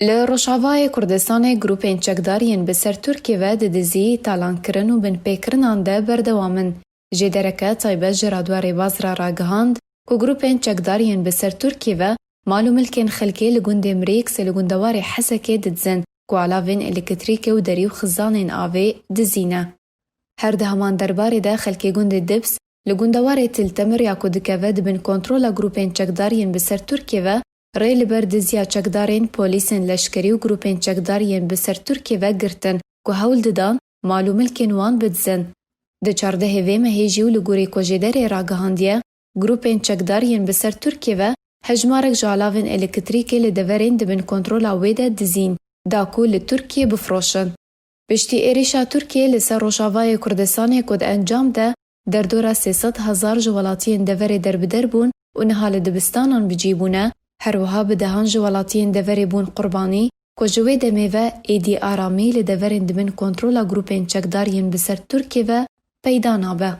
Li Rojavayê Kurdistanê grûpên çekdariyên bi ser Tirkiye ve di dizî talankirin û binpêkirinan de berdewam in. Ji dereke taybet ji radyo rêbaz re ragihand ku grûpên çekdariyên bi ser Tirkiye ve mal û milkên xelkê li gundê Mirêksê li gundewarê Hesekê didizin ku alavên elektrîkê û derî û xizanên avê dizîne. Her di heman derbarê de xelkê gundê Dips li gundewarê Tiltemir ya ku dikeve dibin kontrola grûpên çekdariyên bi ser Tirkiye ve rê li ber diziya çekdarên polîsên leşkerî û grûpên çekdariyên bi ser Tirkiye ve girtin ku hewl didan mal û milkên wan bidizin. Di çardehê vê mehê jî û li gorî Kojedarê ragihandiye, grûpên çekdariyên bi ser Tirkiye ve hejmarek ji alavên elektrîkê li deverên dibin kontrola wê de dizîn, da ku li Tirkiye bifroşin. Piştî êrişa Tirkiye li ser Rojavayê Kurdistanê ku di encam de derdora 300,000 ji welatiyên deverê derbider bûn û niha li dibistanan bicîbûne, her wiha bi dehan ji welatiyên deverê bûn qurbanî ku ji wê demê ve êdî aramî li deverên dibin kontrola grûpên çekdariyên bi ser Tirkiye ve peyda nabe.